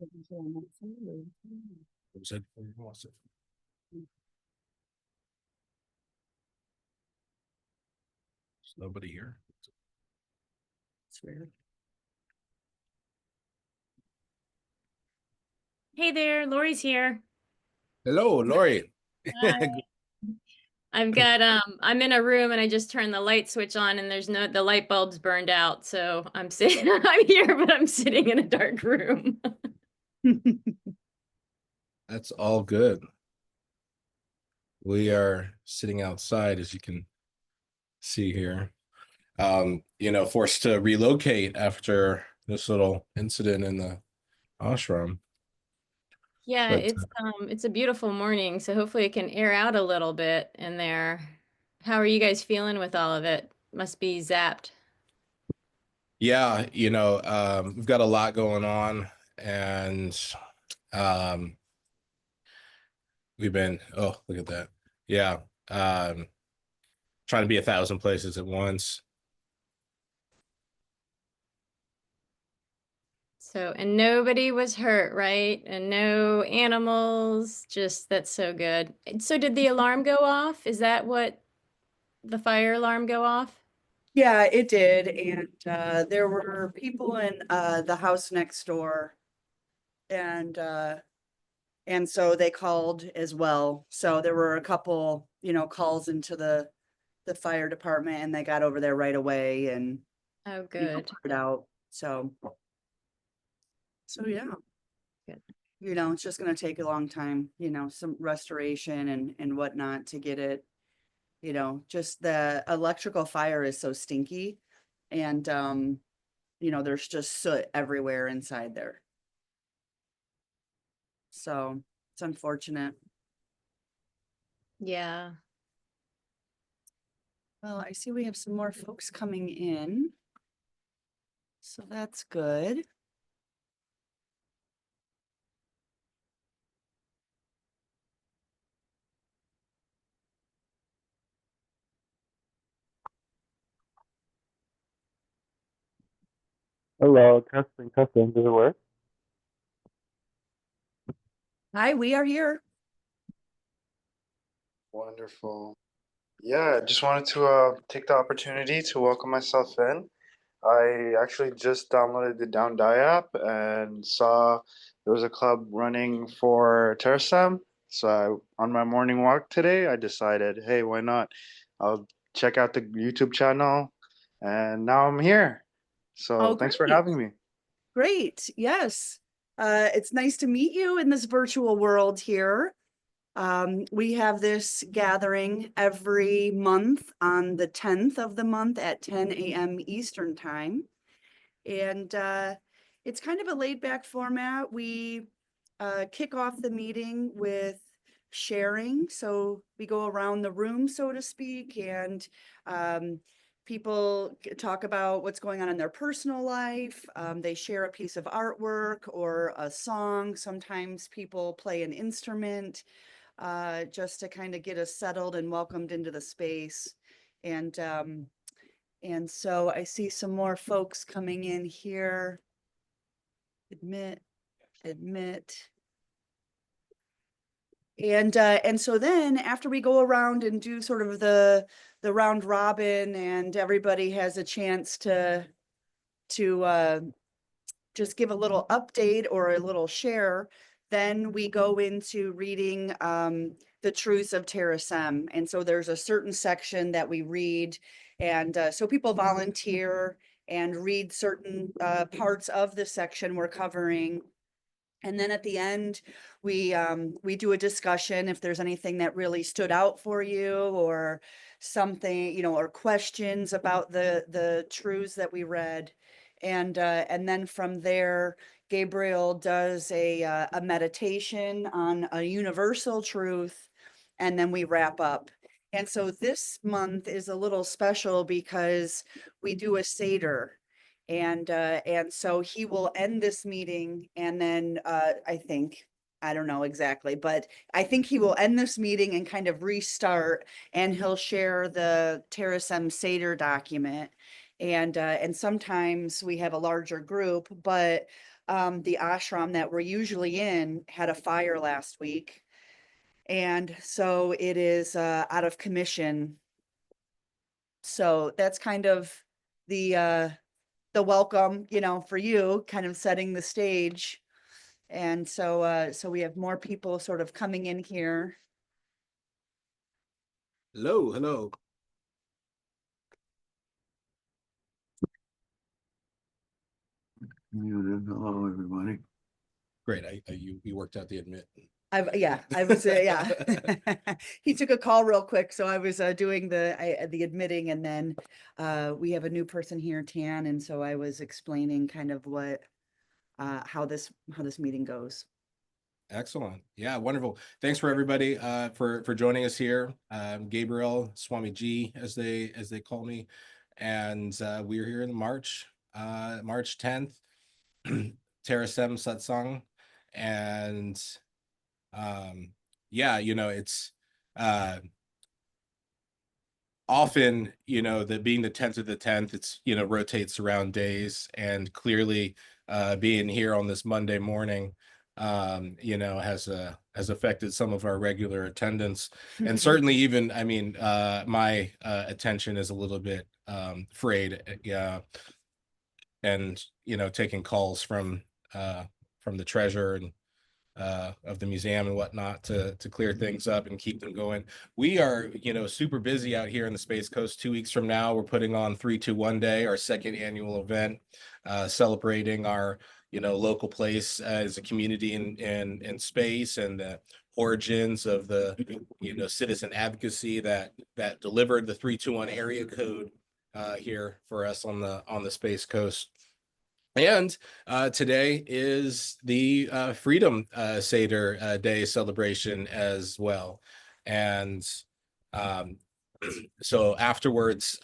Was it? Was it? There's nobody here. It's weird. Hey there, Lori's here. Hello, Lori. Hi. I've got I'm in a room and I just turned the light switch on and the light bulb's burned out. So I'm sitting I'm here, but I'm sitting in a dark room. That's all good. We are sitting outside, as you can see here. Forced to relocate after this little incident in the ashram. Yeah, But it's a beautiful morning, so hopefully it can air out a little bit in there. How are you guys feeling with all of it? Must be zapped. yeah, we've got a lot going on, and we've been, oh, look at that. Yeah. Trying to be 1,000 places at once. So, and nobody was hurt, right? And no animals, just that's so good. So did the alarm go off? Is that what the fire alarm go off? Yeah, it did. And there were people in the house next door. And so they called as well. So there were a couple, calls into the fire department, and they got over there right away and Oh, good. put it out. So yeah. Good. It's just gonna take a long time, some restoration and whatnot to get it, just the electrical fire is so stinky. And there's just soot everywhere inside there. So it's unfortunate. Yeah. Well, I see we have some more folks coming in. So that's good. Hello, testing, testing. Does it work? Hi, we are here. Wonderful. Yeah, just wanted to take the opportunity to welcome myself in. I actually just downloaded the Down Die app and saw there was a club running for Terasem. So on my morning walk today, I decided, hey, why not? I'll check out the YouTube channel, and now I'm here. So Oh, thanks for great. having me. Great. Yes. It's nice to meet you in this virtual world here. We have this gathering every month on the 10th of the month at 10 a.m. Eastern time. And it's kind of a laid back format. We kick off the meeting with sharing. So we go around the room, so to speak, and people talk about what's going on in their personal life. They share a piece of artwork or a song. Sometimes people play an instrument just to kind of get us settled and welcomed into the space. And so I see some more folks coming in here. Admit. And so then after we go around and do sort of the round robin, and everybody has a chance to just give a little update or a little share, then we go into reading the Truths of Terasem. And so there's a certain section that we read, and so people volunteer and read certain parts of the section we're covering. And then at the end, we do a discussion if there's anything that really stood out for you, or something, or questions about the truths that we read. And then from there, Gabriel does a meditation on a universal truth, and then we wrap up. And so this month is a little special because we do a Seder. And so he will end this meeting, and then I don't know exactly, but I think he will end this meeting and kind of restart, and he'll share the Terasem Seder document. And sometimes we have a larger group, but the ashram that we're usually in had a fire last week. And so it is out of commission. So that's kind of the welcome, you know, for you, kind of setting the stage. And so so we have more people sort of coming in here. Hello, hello. Muted. Hello, everybody. Great. You worked out the admit. I was yeah. He took a call real quick, so I was doing the admitting, and then we have a new person here, Tan, and so I was explaining kind of what how this meeting goes. Excellent. Yeah, wonderful. Thanks for everybody for joining us here. Gabriel, Swami G, as they call me, and we're here in March 10th, Terasem Satsang, and yeah, you know, it's often, you know, that being the 10th of the 10th, it's, you know, rotates around days, and clearly being here on this Monday morning, you know, has affected some of our regular attendance, and certainly even, I mean, my attention is a little bit frayed, and, you know, taking calls from the treasurer and of the museum and whatnot to clear things up and keep them going. We are, you know, super busy out here in the Space Coast. 2 weeks from now, we're putting on 321 Day, our second annual event, celebrating our, you know, local place as a community in space, and the origins of the, you know, citizen advocacy that delivered the 321 area code here for us on the Space Coast. And today is the Freedom Seder Day celebration as well. And so afterwards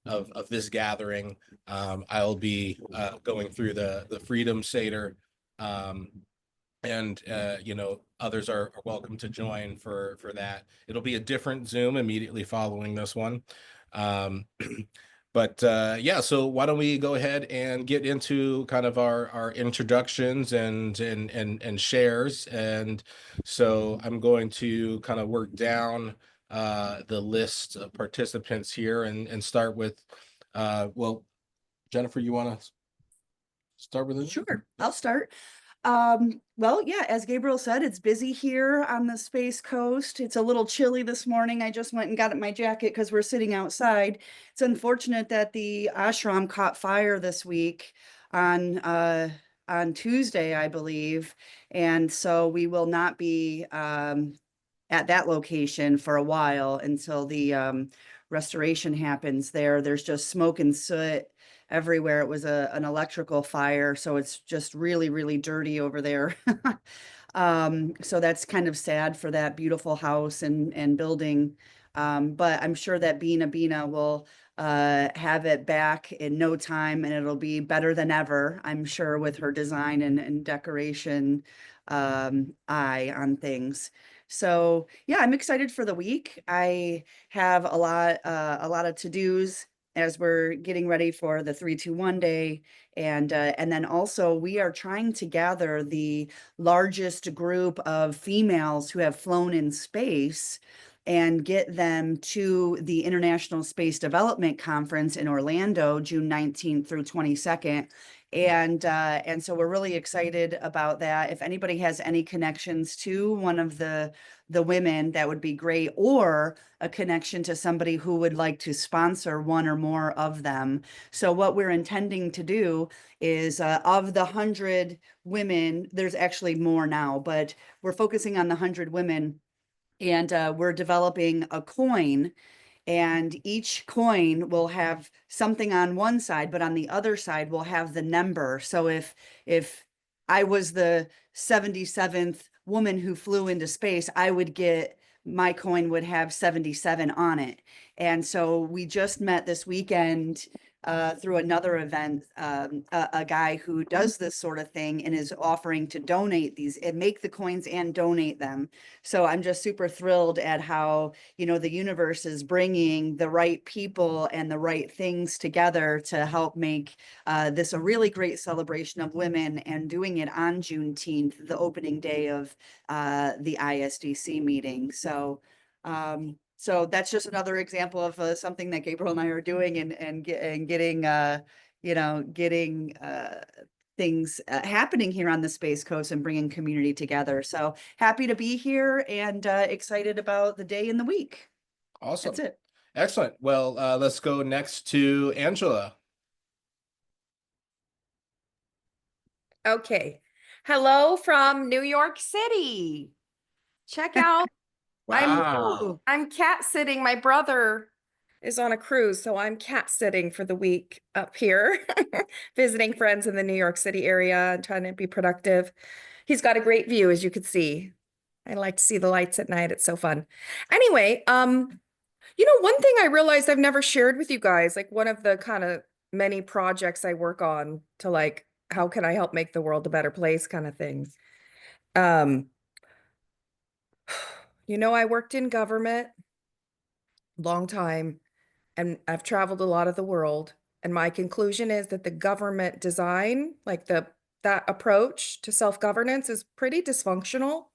of this gathering, I'll be going through the Freedom Seder. And you know, others are welcome to join for that. It'll be a different Zoom immediately following this one. But yeah, so why don't we go ahead and get into kind of our introductions and shares. And so I'm going to kind of work down the list of participants here and start with well, Jennifer, you want to start with it? Sure, I'll start. Well, yeah, as Gabriel said, it's busy here on the Space Coast. It's a little chilly this morning. I just went and got my jacket because we're sitting outside. It's unfortunate that the ashram caught fire this week on Tuesday, I believe. And so we will not be at that location for a while until the restoration happens there. There's just smoke and soot everywhere. It was an electrical fire, so it's just really, really dirty over there. So that's kind of sad for that beautiful house and building. But I'm sure that Bina will have it back in no time, and it'll be better than ever, I'm sure, with her design and decoration eye on things. So yeah, I'm excited for the week. I have a lot of to-dos as we're getting ready for the 321 Day. And then also we are trying to gather the largest group of females who have flown in space and get them to the International Space Development Conference in Orlando, June 19th through 22nd. And so we're really excited about that. If anybody has any connections to one of the women, that would be great, or a connection to somebody who would like to sponsor one or more of them. So what we're intending to do is of the 100 women, there's actually more now, but we're focusing on the 100 women, and we're developing a coin. And each coin will have something on one side, but on the other side will have the number. So if I was the 77th woman who flew into space, I would get, my coin would have 77 on it. And so we just met this weekend through another event, a guy who does this sort of thing and is offering to donate these and make the coins and donate them. So I'm just super thrilled at how, the universe is bringing the right people and the right things together to help make this a really great celebration of women, and doing it on Juneteenth, the opening day of the ISDC meeting. So that's just another example of something that Gabriel and I are doing, and getting things happening here on the Space Coast and bringing community together. So happy to be here, and excited about the day and the week. Awesome. That's it. Excellent. Well, let's go next to Angela. Okay. Hello from New York City. Check out. Wow. I'm cat sitting. My brother is on a cruise, so I'm cat sitting for the week up here, visiting friends in the New York City area and trying to be productive. He's got a great view, as you can see. I like to see the lights at night. It's so fun. Anyway, one thing I realized I've never shared with you guys, like one of the kind of many projects I work on to like, how can I help make the world a better place kind of things. I worked in government long time, and I've traveled a lot of the world. And my conclusion is that the government design, like that approach to self-governance, is pretty dysfunctional.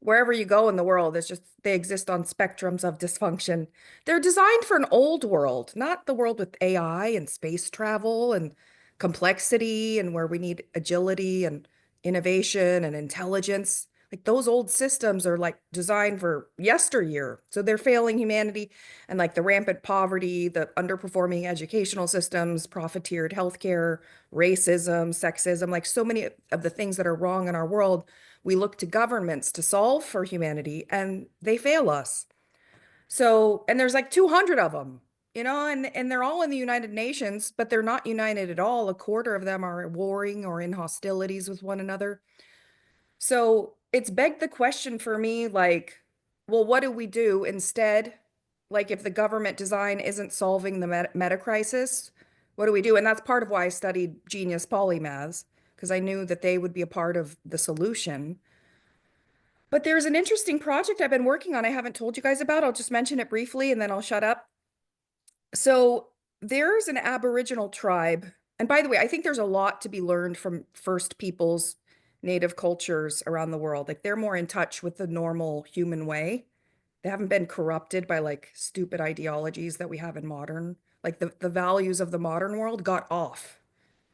Wherever you go in the world, it's just they exist on spectrums of dysfunction. They're designed for an old world, not the world with AI and space travel and complexity, and where we need agility and innovation and intelligence. Like those old systems are like designed for yesteryear. So they're failing humanity, and like the rampant poverty, the underperforming educational systems, profiteered healthcare, racism, sexism, like so many of the things that are wrong in our world, we look to governments to solve for humanity, and they fail us. So, and there's like 200 of them, and they're all in the United Nations, but they're not united at all. A quarter of them are warring or in hostilities with one another. So it's begged the question for me, like, well, what do we do instead? Like, if the government design isn't solving the meta crisis, what do we do? And that's part of why I studied genius polymaths, because I knew that they would be a part of the solution. But there's an interesting project I've been working on I haven't told you guys about. I'll just mention it briefly and then I'll shut up. So there's an Aboriginal tribe. And by the way, I think there's a lot to be learned from First Peoples, native cultures around the world. Like they're more in touch with the normal human way. They haven't been corrupted by like stupid ideologies that we have in modern, like the values of the modern world got off.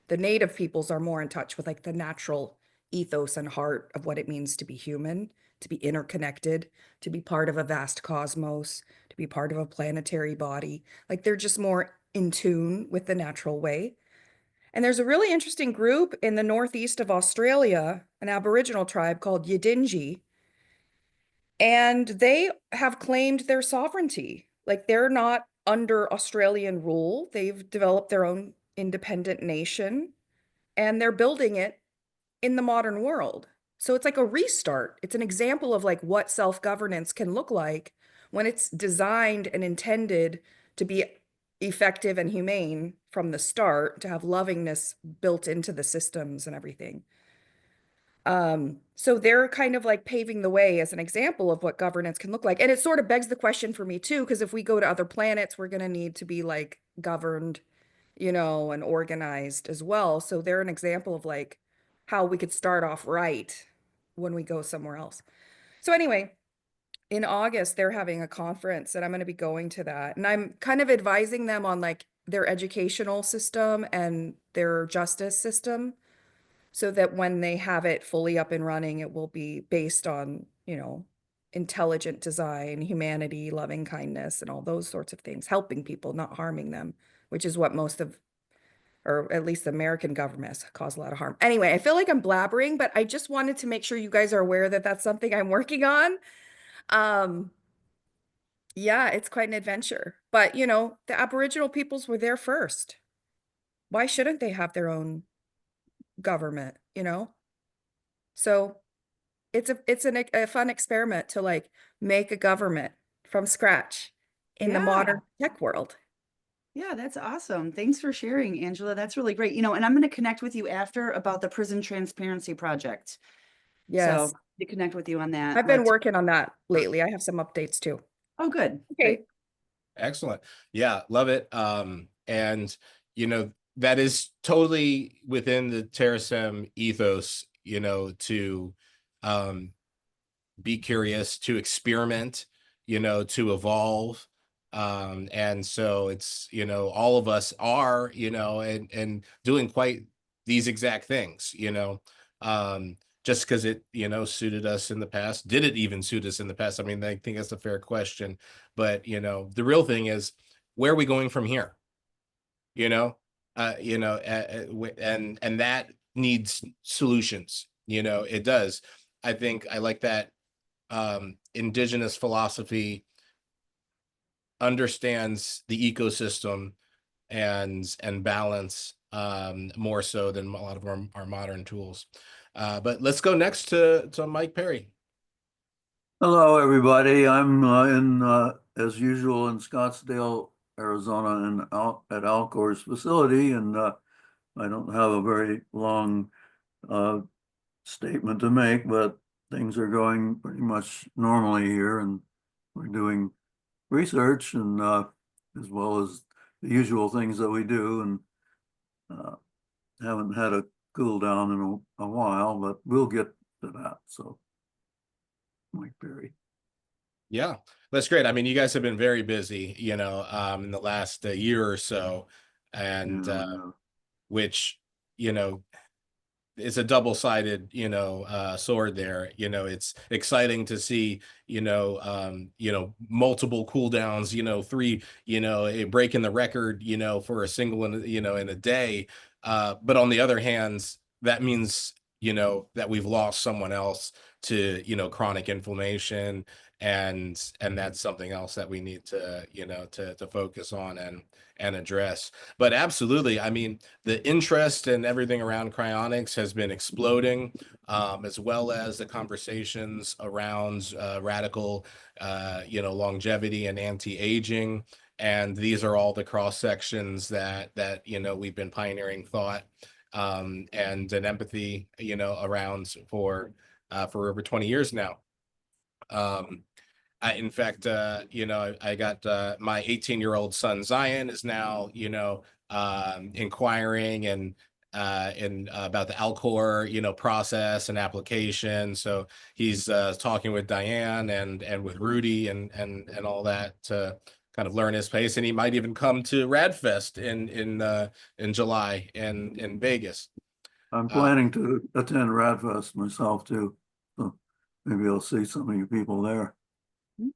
The native peoples are more in touch with like the natural ethos and heart of what it means to be human, to be interconnected, to be part of a vast cosmos, to be part of a planetary body. Like they're just more in tune with the natural way. And there's a really interesting group in the northeast of Australia, an Aboriginal tribe called Yidinji, and they have claimed their sovereignty. Like they're not under Australian rule. They've developed their own independent nation, and they're building it in the modern world. So it's like a restart. It's an example of like what self-governance can look like when it's designed and intended to be effective and humane from the start, to have lovingness built into the systems and everything. So they're kind of like paving the way as an example of what governance can look like. And it sort of begs the question for me too, because if we go to other planets, we're going to need to be like governed, and organized as well. So they're an example of like how we could start off right when we go somewhere else. So anyway, in August, they're having a conference and I'm going to be going to that. And I'm kind of advising them on like their educational system and their justice system, so that when they have it fully up and running, it will be based on, intelligent design, humanity, loving kindness, and all those sorts of things, helping people, not harming them, which is what most of, or at least the American government has caused a lot of harm. Anyway, I feel like I'm blabbering, but I just wanted to make sure you guys are aware that that's something I'm working on. Yeah, it's quite an adventure, but the Aboriginal peoples were there first. Why shouldn't they have their own government, So it's a fun experiment to like make a government from scratch in the modern tech world. Yeah, that's awesome. Thanks for sharing, Angela. That's really great. You know, and I'm going to connect with you after about the Prison Transparency Project. Yes. So to connect with you on that. I've been But working on that lately. I have some updates too. oh, good. Okay. Great. Excellent. Yeah, love it. And that is totally within the Terasem ethos, to um be curious, to experiment, to evolve. And so it's, all of us are, and doing quite these exact things, just because it, suited us in the past. Did it even suit us in the past? I mean, I think that's a fair question. But, the real thing is, where are we going from here? You know, and that needs solutions, it does. I think I like that indigenous philosophy understands the ecosystem and balance more so than a lot of our modern tools. But let's go next to Mike Perry. Hello, everybody. I'm as usual, in Scottsdale, Arizona, and at Alcor's facility, and I don't have a very long uh, statement to make, but things are going pretty much normally here, and we're doing research and as well as the usual things that we do, and uh, haven't had a cool down in a while, but we'll get to that. So, Mike Perry. Yeah, that's great. I mean, you guys have been very busy, in the last year or so, and Yeah. which, you know, is a double-sided, sword there. It's exciting to see, multiple cooldowns, three, breaking the record, for a single in a day. But on the other hand, that means, that we've lost someone else to, chronic inflammation, and that's something else that we need to, to focus on and address. But absolutely, I mean, the interest and everything around cryonics has been exploding, as well as the conversations around radical, longevity and anti-aging. And these are all the cross sections that we've been pioneering thought and an empathy, around for over 20 years now. In fact, I got my 18-year-old son Zion is now, inquiring and about the Alcor, process and application. So he's talking with Diane and with Rudy and all that to kind of learn his pace. And he might even come to Radfest in July in Vegas. I'm planning to attend Radfest myself too. So maybe I'll see some of you people there.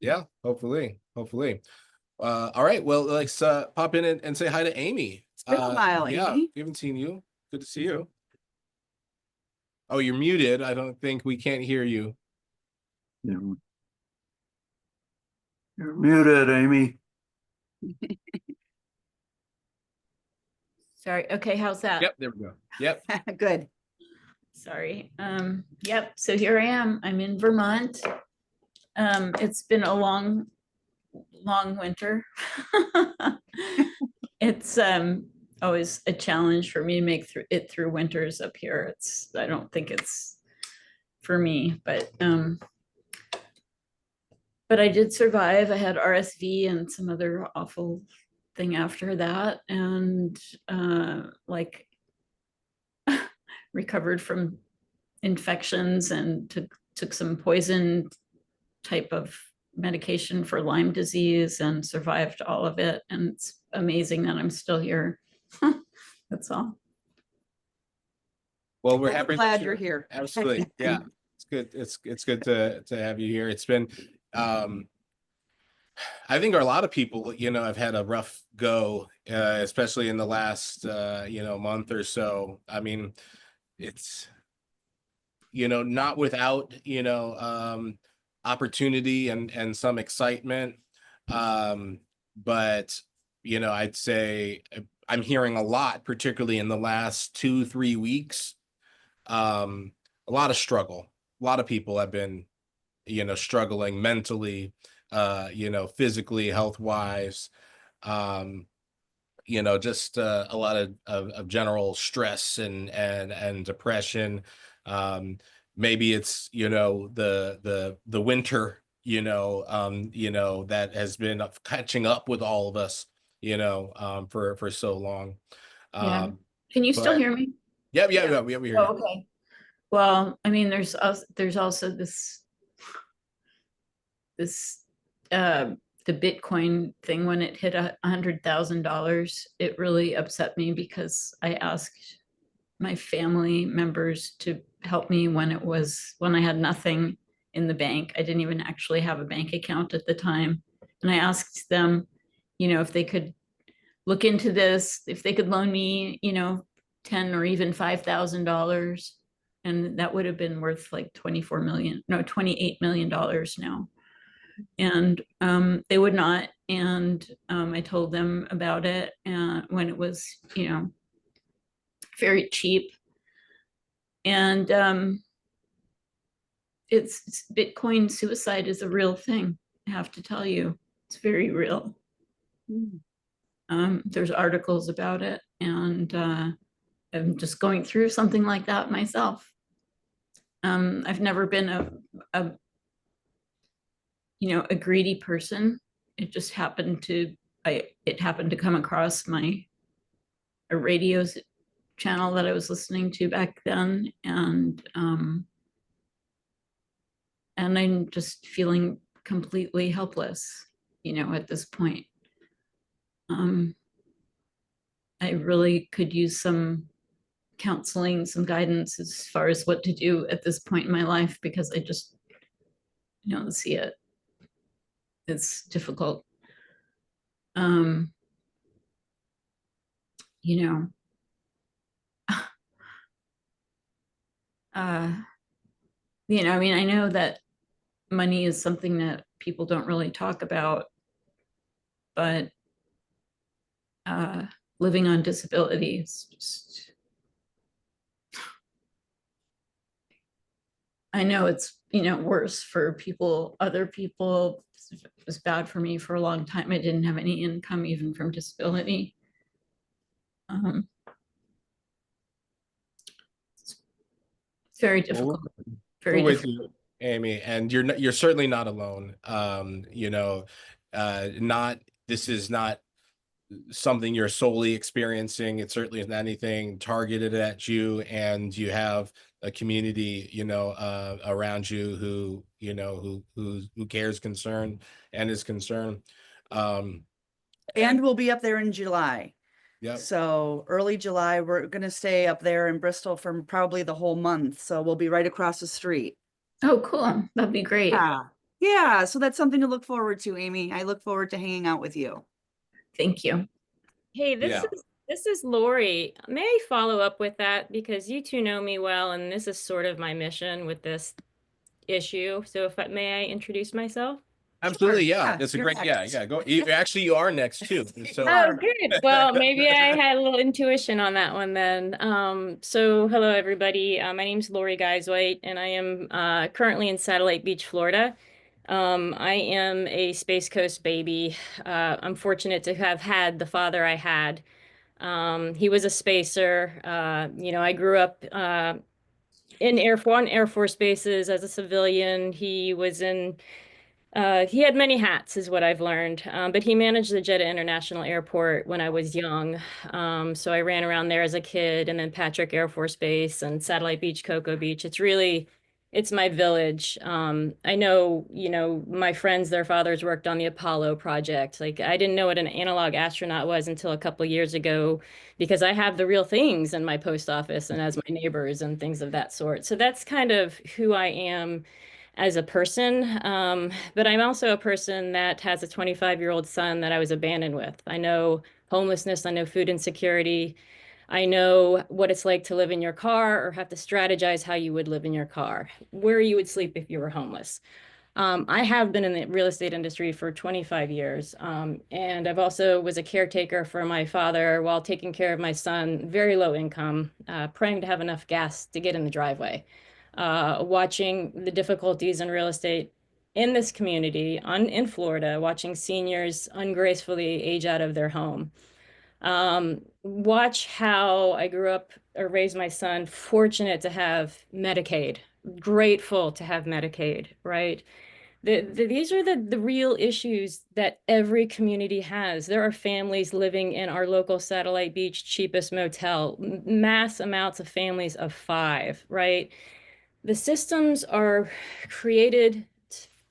Yeah, hopefully. All right, well, let's pop in and say hi to Amy. It's been a while, Yeah, Amy. we haven't seen you. Good to see you. Oh, you're muted. I don't think we can't hear you. You're muted, Amy. Sorry. Okay, how's that? Yep, there we go. Yep. Good. Sorry. Yep. So here I am. I'm in Vermont. It's been a long winter. It's always a challenge for me to make it through winters up here. I don't think it's for me, but I did survive. I had RSV and some other awful thing after that, and like recovered from infections and took some poison type of medication for Lyme disease and survived all of it. And it's amazing that I'm still here. That's all. Well, we're happy. Glad you're here. Absolutely. Yeah, it's good. It's good to have you here. It's been, I think a lot of people, have had a rough go, especially in the last, month or so. I mean, it's, not without, opportunity and some excitement. But, I'd say I'm hearing a lot, particularly in the last 2-3 weeks, a lot of struggle. A lot of people have been, struggling mentally, physically, health wise. just a lot of general stress and depression. Maybe it's, the winter, that has been catching up with all of us, for so long. Yeah. Can you still But hear me? yeah, we hear you. Oh, okay. Well, I mean, there's also this the Bitcoin thing. When it hit $100,000, it really upset me because I asked my family members to help me when I had nothing in the bank. I didn't even actually have a bank account at the time. And I asked them, if they could look into this, if they could loan me, $10 or even $5,000. And that would have been worth like $28 million now. And they would not. And I told them about it when it was, very cheap. And it's Bitcoin suicide is a real thing. I have to tell you, it's very real. There's articles about it, and I'm just going through something like that myself. I've never been a greedy person. It just happened to come across a radio channel that I was listening to back then, and I'm just feeling completely helpless, at this point. I really could use some counseling, some guidance as far as what to do at this point in my life, because I just don't see it. It's difficult. I mean, I know that money is something that people don't really talk about, but living on disability is just, I know it's, worse for other people. It was bad for me for a long time. I didn't have any income even from disability. It's very difficult. Very We're with difficult. you, Amy, and you're certainly not alone. This is not something you're solely experiencing. It certainly isn't anything targeted at you, and you have a community, around you who cares, concern, and is concerned. And we'll be up there in July. Yeah. So early July, we're going to stay up there in Bristol for probably the whole month. So we'll be right across the street. Oh, cool. That'd be great. Yeah. So that's something to look forward to, Amy. I look forward to hanging out with you. Thank you. Hey, this is Lori. May I follow up with that? Because you two know me well, and this is sort of my mission with this issue. So may I introduce myself? Absolutely, Sure. yeah. That's a you're great, next. Go. You are next too. So Oh, good. Well, maybe I had a little intuition on that one then. So hello, everybody. My name's Lori Guyswhite, and I am currently in Satellite Beach, Florida. I am a Space Coast baby. I'm fortunate to have had the father I had. He was a spacer. I grew up in Air Force bases as a civilian. He had many hats, is what I've learned, but he managed the Jeddah International Airport when I was young. So I ran around there as a kid, and then Patrick Air Force Base and Satellite Beach, Cocoa Beach. It's my village. I know, my friends, their fathers worked on the Apollo project. Like, I didn't know what an analog astronaut was until a couple years ago, because I have the real things in my post office and as my neighbors and things of that sort. So that's kind of who I am as a person. But I'm also a person that has a 25-year-old son that I was abandoned with. I know homelessness, I know food insecurity. I know what it's like to live in your car or have to strategize how you would live in your car, where you would sleep if you were homeless. I have been in the real estate industry for 25 years. And I've also was a caretaker for my father while taking care of my son, very low income, praying to have enough gas to get in the driveway. Watching the difficulties in real estate in this community in Florida, watching seniors ungracefully age out of their home. Watch how I grew up or raised my son, fortunate to have Medicaid, grateful to have Medicaid, right? These are the real issues that every community has. There are families living in our local satellite beach cheapest motel, mass amounts of families of 5, right? The systems are created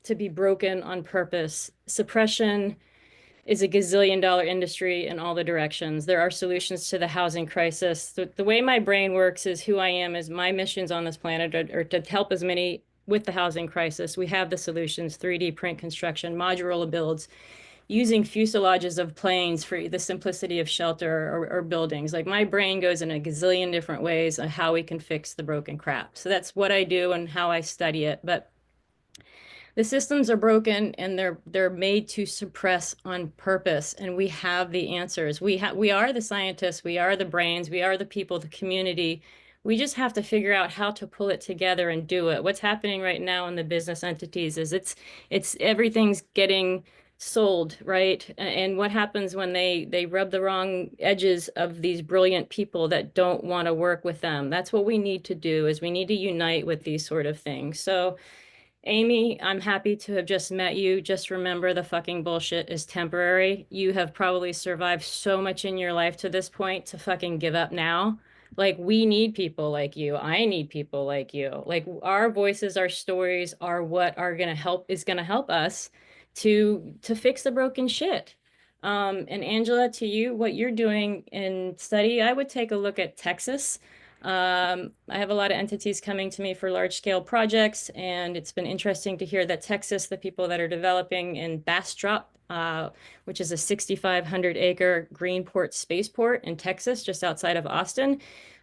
to be broken on purpose. Suppression is a gazillion-dollar industry in all the directions. There are solutions to the housing crisis. The way my brain works is who I am, is my missions on this planet are to help as many with the housing crisis. We have the solutions: 3D print construction, modular builds, using fuselages of planes for the simplicity of shelter or buildings. Like, my brain goes in a gazillion different ways on how we can fix the broken crap. So that's what I do and how I study it. But the systems are broken and they're made to suppress on purpose, and we have the answers. We are the scientists, we are the brains, we are the people, the community. We just have to figure out how to pull it together and do it. What's happening right now in the business entities is it's everything's getting sold, right? And what happens when they rub the wrong edges of these brilliant people that don't want to work with them? That's what we need to do, is we need to unite with these sort of things. So Amy, I'm happy to have just met you. Just remember, the fucking bullshit is temporary. You have probably survived so much in your life to this point to fucking give up now. Like, we need people like you. I need people like you. Like, our voices, our stories are what are gonna help, is gonna help us to fix the broken shit. And Angela, to you, what you're doing in study, I would take a look at Texas. I have a lot of entities coming to me for large scale projects, and it's been interesting to hear that Texas, the people that are developing in Bastrop, which is a 6,500 acre Greenport spaceport in Texas, just outside of Austin,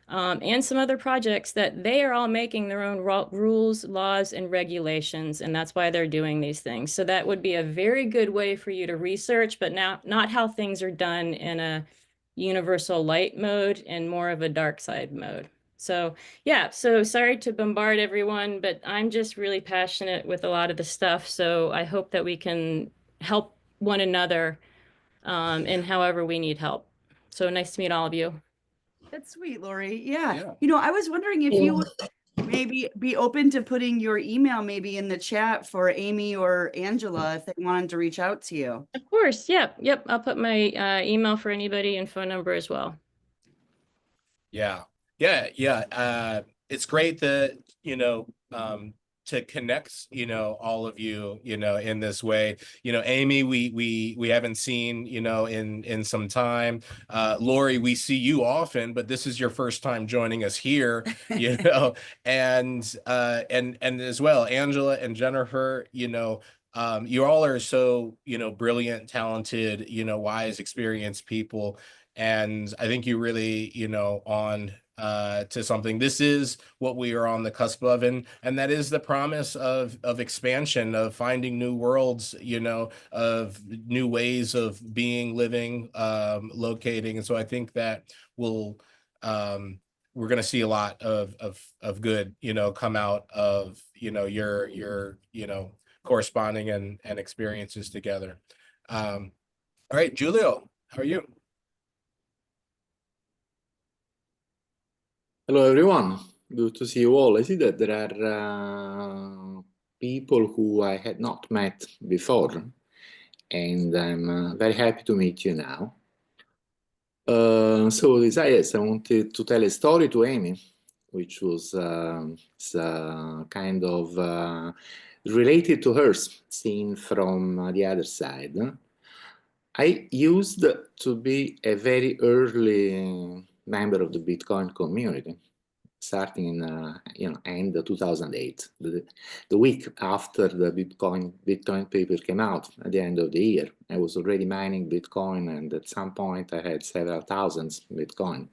and some other projects, that they are all making their own rules, laws, and regulations, and that's why they're doing these things. So that would be a very good way for you to research, but now not how things are done in a universal light mode and more of a dark side mode. So yeah, so sorry to bombard everyone, but I'm just really passionate with a lot of the stuff. So I hope that we can help one another in however we need help. So nice to meet all of you. That's sweet, Lori. Yeah. Yeah. You know, I was wondering if you would maybe be open to putting your email maybe in the chat for Amy or Angela if they wanted to reach out to you. Of course, yep. I'll put my email for anybody and phone number as well. Yeah. It's great that, to connect, all of you, in this way. Amy, we haven't seen, in some time. Lori, we see you often, but this is your first time joining us here, and as well, Angela and Jennifer, you all are so, brilliant, talented, wise, experienced people. And I think you really, on to something. This is what we are on the cusp of, and that is the promise of expansion, of finding new worlds, of new ways of being, living, locating. And so I think that we're going to see a lot of good, come out of, your corresponding and experiences together. All right, Julio, how are you? Hello, everyone. Good to see you all. I see that there are people who I had not met before, and I'm very happy to meet you now. So, yes, I wanted to tell a story to Amy, which was kind of related to hers, seen from the other side. I used to be a very early member of the Bitcoin community, starting in end of 2008, the week after the Bitcoin paper came out at the end of the year. I was already mining Bitcoin, and at some point I had several thousands Bitcoin,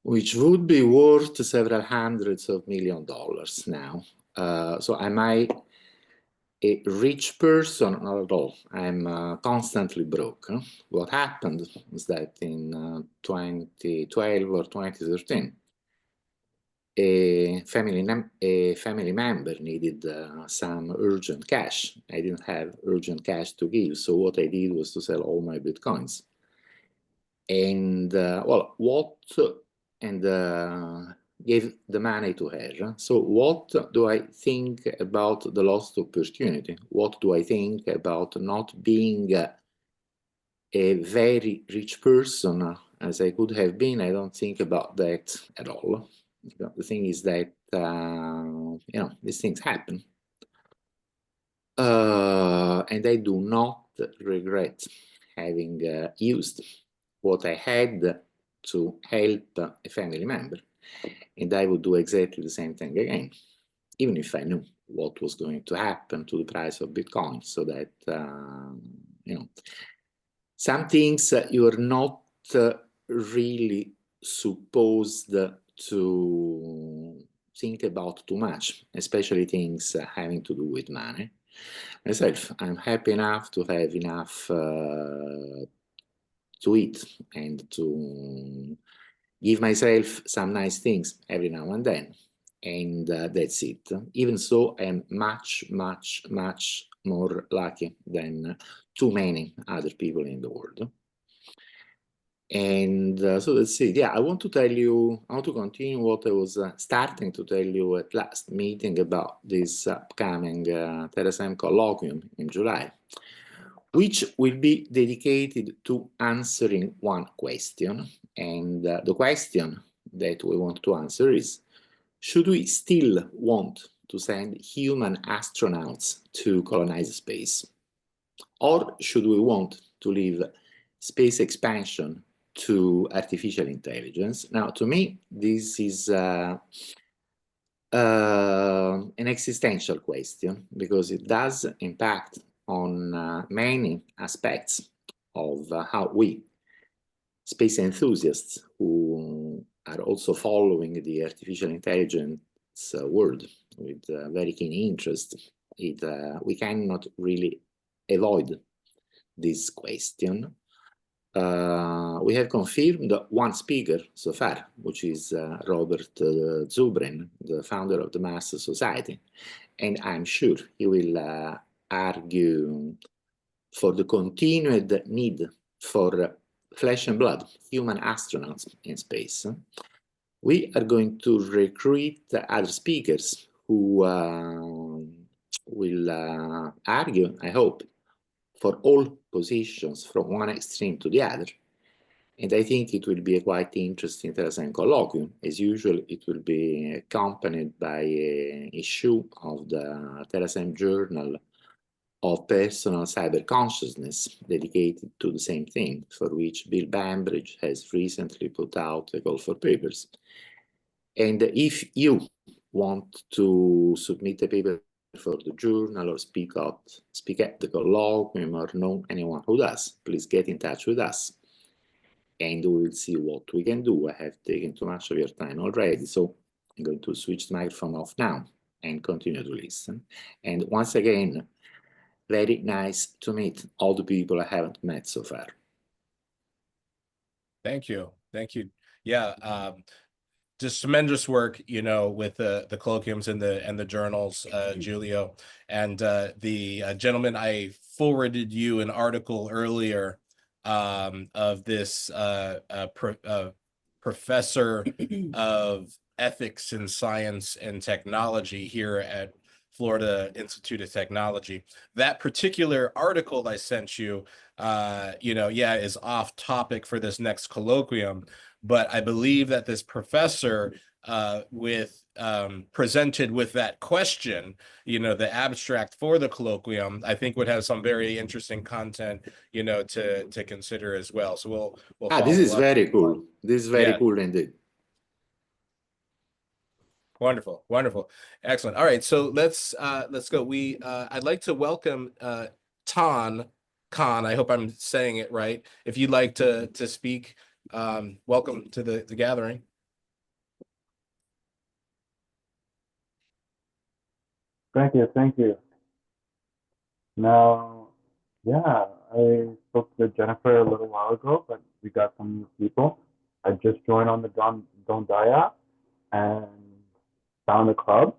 which would be worth several hundreds of $millions now. So am I a rich person? Not at all. I'm constantly broke. What happened was that in 2012 or 2013, a family member needed some urgent cash. I didn't have urgent cash to give, so what I did was to sell all my Bitcoins. and what and gave the money to her. So what do I think about the lost opportunity? What do I think about not being a very rich person as I could have been? I don't think about that at all. The thing is that these things happen, and I do not regret having used what I had to help a family member, and I would do exactly the same thing again, even if I knew what was going to happen to the price of Bitcoin. So that some things you are not really supposed to think about too much, especially things having to do with money. Myself, I'm happy enough to have enough to eat and to give myself some nice things every now and then, and that's it. Even so, I'm much, much, much more lucky than too many other people in the world. And so let's see. Yeah, I want to continue what I was starting to tell you at last meeting about this upcoming Terasem colloquium in July, which will be dedicated to answering one question. And the question that we want to answer is, should we still want to send human astronauts to colonize space? Or should we want to leave space expansion to artificial intelligence? Now, to me, this is an existential question, because it does impact on many aspects of how we, space enthusiasts who are also following the artificial intelligence world with very keen interest, we cannot really avoid this question. We have confirmed one speaker so far, which is Robert Zubrin, the founder of the Mars Society, and I'm sure he will argue for the continued need for flesh and blood human astronauts in space. We are going to recruit other speakers who will argue, I hope, for all positions from one extreme to the other. And I think it will be a quite interesting Terasem colloquium. As usual, it will be accompanied by an issue of the Terasem Journal of Personal Cyber Consciousness, dedicated to the same thing, for which Bill Bambridge has recently put out a call for papers. And if you want to submit a paper for the journal or speak at the colloquium or know anyone who does, please get in touch with us and we will see what we can do. I have taken too much of your time already, so I'm going to switch the microphone off now and continue to listen. And once again, very nice to meet all the people I haven't met so far. Thank you. Thank you. Yeah. Just tremendous work, with the colloquiums and the journals, Giulio, and the gentleman, I forwarded you an article earlier of this professor of ethics in science and technology here at Florida Institute of Technology. That particular article I sent you, is off topic for this next colloquium. But I believe that this professor presented with that question, the abstract for the colloquium, I think would have some very interesting content, to consider as well. So we'll this is follow up. very cool. This is very cool indeed. Wonderful, wonderful, excellent. All right, so let's go. I'd like to welcome Tan Khan. I hope I'm saying it right. If you'd like to speak. Welcome to the gathering. Thank you. Now, yeah, I spoke to Jennifer a little while ago, but we got some new people. I just joined on the Don't Die app and found a club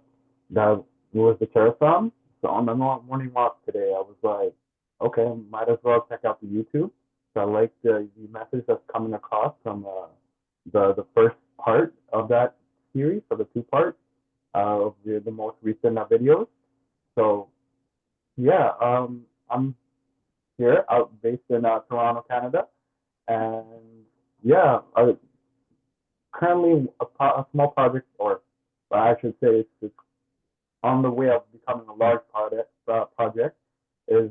that was the Terasem. So on the morning walk today, I was like, okay, might as well check out the YouTube. I like the message that's coming across from the first part of that series, of the 2 parts of the most recent videos. So yeah, I'm here out based in Toronto, Canada, and yeah, currently a small project, or I should say it's on the way of becoming a large project is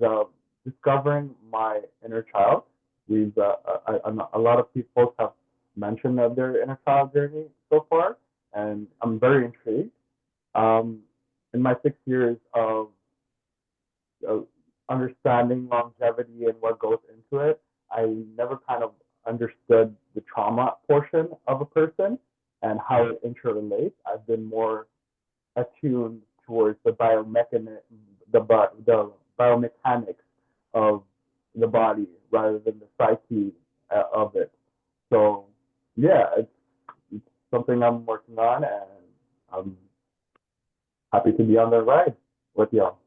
discovering my inner child. A lot of people have mentioned of their inner child journey so far, and I'm very intrigued. Um, in my 6 years of uh, understanding longevity and what goes into it, I never kind of understood the trauma portion of a person and how it interrelates. I've been more attuned towards the biomechanics of the body rather than the psyche of it. So yeah, it's something I'm working on, and I'm happy to be on the ride with y'all.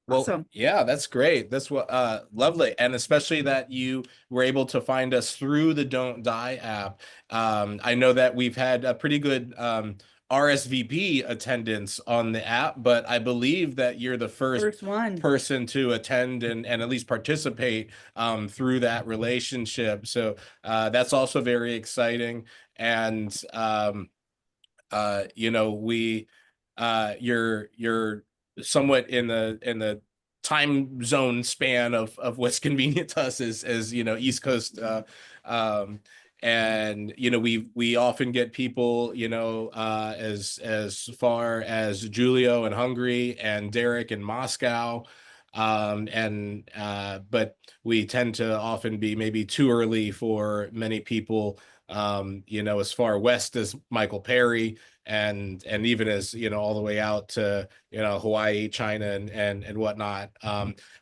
Well, Awesome. yeah, that's great. That's what lovely. And especially that you were able to find us through the Don't Die app. I know that we've had a pretty good RSVP attendance on the app, but I believe that you're the First one. person to attend and at least participate through that relationship. So that's also very exciting. And you know, you're somewhat in the time zone span of what's convenient to us as you know, East Coast um and you know, we often get people, you know, as far as Julio in Hungary and Derek in Moscow, and but we tend to often be maybe too early for many people, you know, as far west as Michael Perry, and even as, you know, all the way out to, you know, Hawaii, China, and whatnot.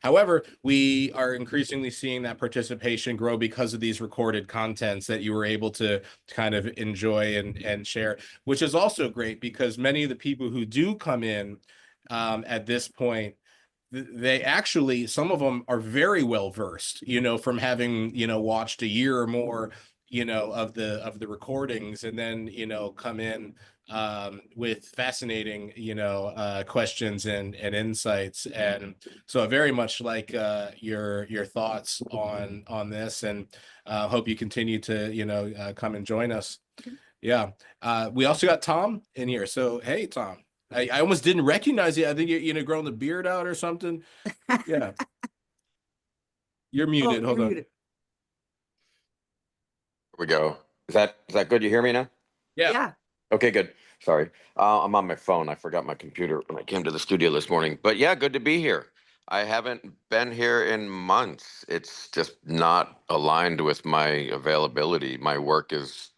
However, we are increasingly seeing that participation grow because of these recorded contents that you were able to kind of enjoy and share, which is also great because many of the people who do come in at this point, they actually, some of them are very well versed, you know, from having, you know, watched a year or more, you know, of the recordings, and then, you know, come in with fascinating, you know, questions and insights. And so I very much like your thoughts on this, and hope you continue to, you know, come and join us. Yeah. We also got Tom in here. So hey, Tom. I almost didn't recognize you. I think you know, growing the beard out or something. Yeah. You're muted. Oh, Hold you're on. muted. We go. Is that good? You hear me now? Yeah. Yeah. Okay, good. Sorry. I'm on my phone. I forgot my computer when I came to the studio this morning. But yeah, good to be here. I haven't been here in months. It's just not aligned with my availability. My work is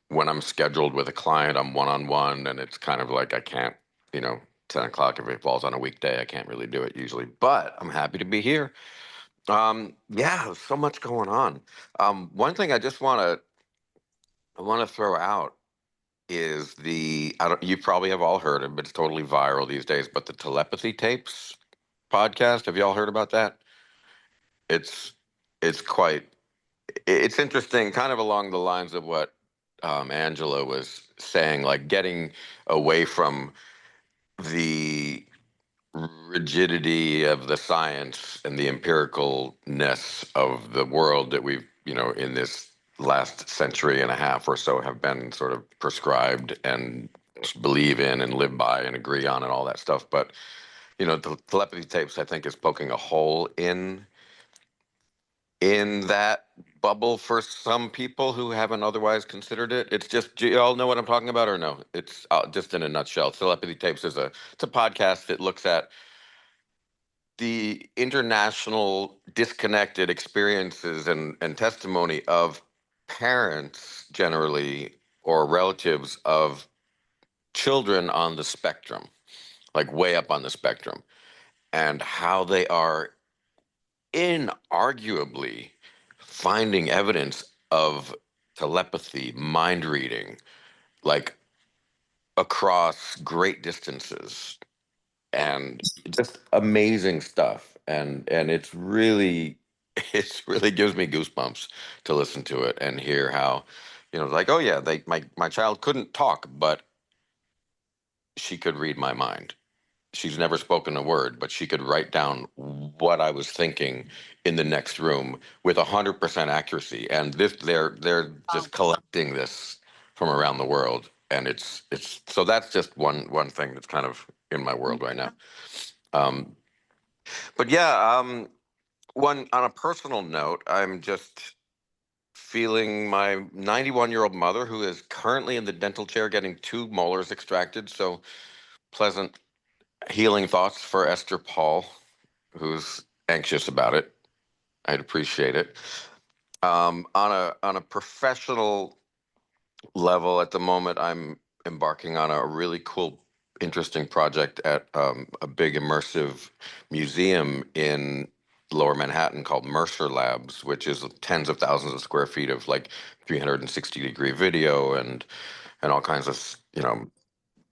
when I'm scheduled with a client, I'm one-on-one, and it's kind of like I can't, you know, 10 o'clock if it falls on a weekday, I can't really do it usually. But I'm happy to be here. Yeah, so much going on. One thing I want to throw out is I don't, you probably have all heard of it, but it's totally viral these days, but the telepathy tapes podcast, have you all heard about that? It's it's quite it's interesting, kind of along the lines of what Angela was saying, like getting away from the rigidity of the science and the empiricalness of the world that we've, you know, in this last century and a half or so have been sort of prescribed and believe in and live by and agree on and all that stuff. But, you know, the telepathy tapes, I think, is poking a hole in that bubble for some people who haven't otherwise considered it. It's just, do you all know what I'm talking about or no? It's just in a nutshell. Telepathy tapes it's a podcast that looks at the international disconnected experiences and testimony of parents generally or relatives of children on the spectrum, like way up on the spectrum, and how they are inarguably finding evidence of telepathy, mind reading, like across great distances, and just amazing stuff. And it's really it really gives me goosebumps to listen to it and hear how, like, oh yeah, my child couldn't talk, but she could read my mind. She's never spoken a word, but she could write down what I was thinking in the next room with 100% accuracy. And they're just collecting this from around the world, and it's so that's just one thing that's kind of in my world right now. Um, but yeah, one on a personal note, I'm just feeling my 91-year-old mother, who is currently in the dental chair getting 2 molars extracted. So pleasant healing thoughts for Esther Paul, who's anxious about it. I'd appreciate it. On a professional level, at the moment, I'm embarking on a really cool, interesting project at a big immersive museum in Lower Manhattan called Mercer Labs, which is tens of thousands of square feet of like 360-degree video and all kinds of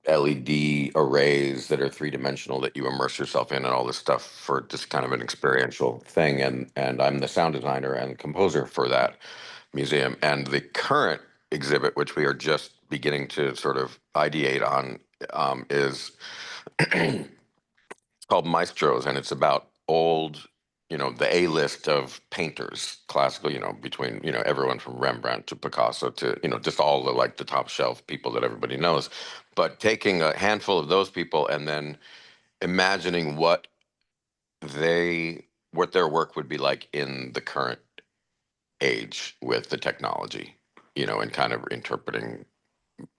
LED arrays that are 3-dimensional that you immerse yourself in, and all this stuff for just kind of an experiential thing. And I'm the sound designer and composer for that museum. And the current exhibit, which we are just beginning to sort of ideate on, is it's called Maestros, and it's about old, the A-list of painters, classical, between, everyone from Rembrandt to Picasso to, just all the like the top shelf people that everybody knows. But taking a handful of those people and then imagining what their work would be like in the current age with the technology, and kind of interpreting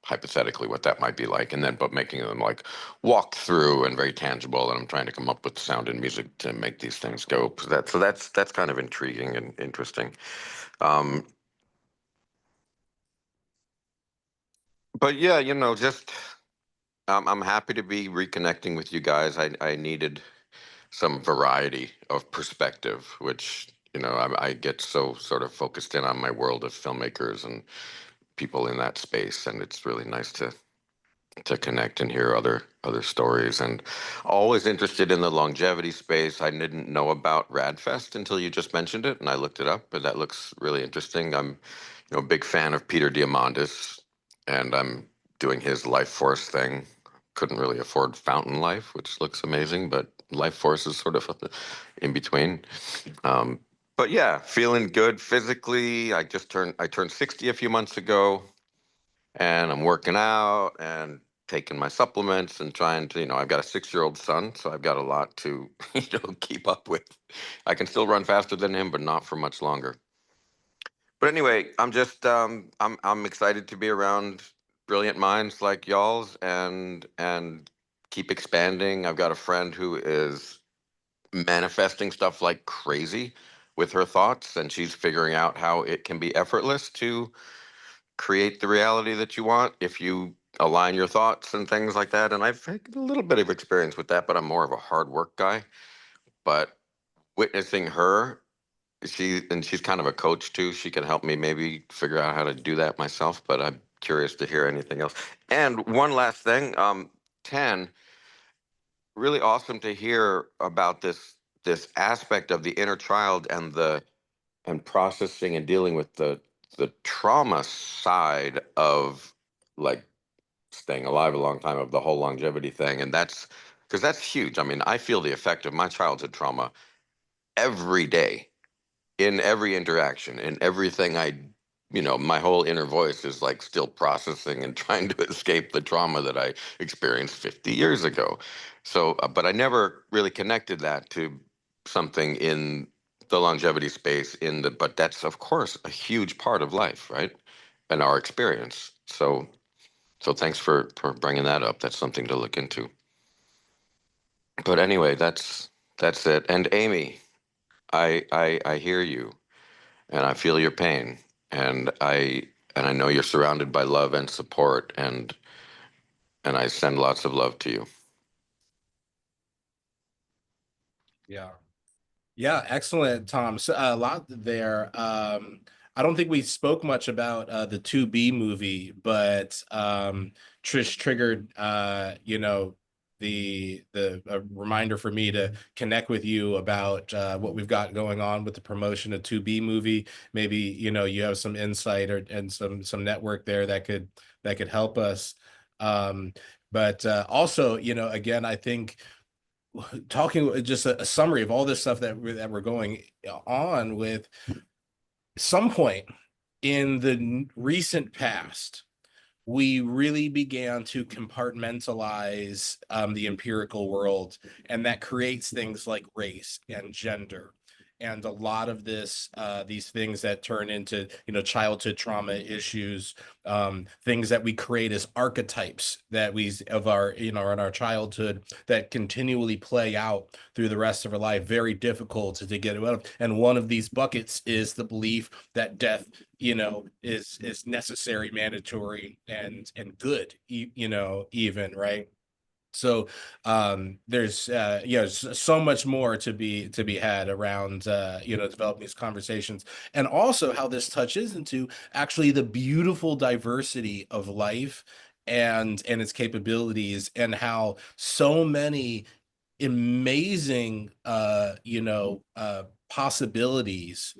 hypothetically what that might be like, and then but making them like walk through and very tangible. And I'm trying to come up with sound and music to make these things go. So that's kind of intriguing and interesting. Um, but yeah, just I'm happy to be reconnecting with you guys. I needed some variety of perspective, which I get so sort of focused in on my world of filmmakers and people in that space, and it's really nice to connect and hear other stories. And always interested in the longevity space. I didn't know about Radfest until you just mentioned it, and I looked it up, and that looks really interesting. I'm a big fan of Peter Diamandis, and I'm doing his Life Force thing. Couldn't really afford Fountain Life, which looks amazing, but Life Force is sort of in between. um, but yeah, feeling good physically. I turned 60 a few months ago, and I'm working out and taking my supplements and trying to, I've got a 6-year-old son, so I've got a lot to, keep up with. I can still run faster than him, but not for much longer. But anyway, I'm excited to be around brilliant minds like y'all's and keep expanding. I've got a friend who is manifesting stuff like crazy with her thoughts, and she's figuring out how it can be effortless to create the reality that you want if you align your thoughts and things like that. And I've had a little bit of experience with that, but I'm more of a hard work guy. But witnessing her, she's kind of a coach too. She can help me maybe figure out how to do that myself, but I'm curious to hear anything else. And one last thing, 10, really awesome to hear about this aspect of the inner child and processing and dealing with the trauma side of like staying alive a long time, of the whole longevity thing. And that's because that's huge. I mean, I feel the effect of my childhood trauma every day, in every interaction, in everything my whole inner voice is like still processing and trying to escape the trauma that I experienced 50 years ago. So, but I never really connected that to something in the longevity space but that's of course a huge part of life, right? And our experience. So thanks for bringing that up. That's something to look into. But anyway, that's it. And Amy, I hear you, and I feel your pain, and I know you're surrounded by love and support, and I send lots of love to you. Yeah. Yeah, excellent, Tom. So a lot there. I don't think we spoke much about the 2B movie, but Trish triggered a reminder for me to connect with you about what we've got going on with the promotion of 2B movie. Maybe, you have some insight and some network there that could help us. But also, again, I think talking just a summary of all this stuff that we're going on with, some point in the recent past, we really began to compartmentalize the empirical world, and that creates things like race and gender. And a lot of these things that turn into, childhood trauma issues, things that we create as archetypes that of our, in our childhood, that continually play out through the rest of our life, very difficult to get out of. And one of these buckets is the belief that death, is necessary, mandatory, and good, even, right? So there's so much more to be had around developing these conversations, and also how this touches into actually the beautiful diversity of life and its capabilities, and how so many amazing possibilities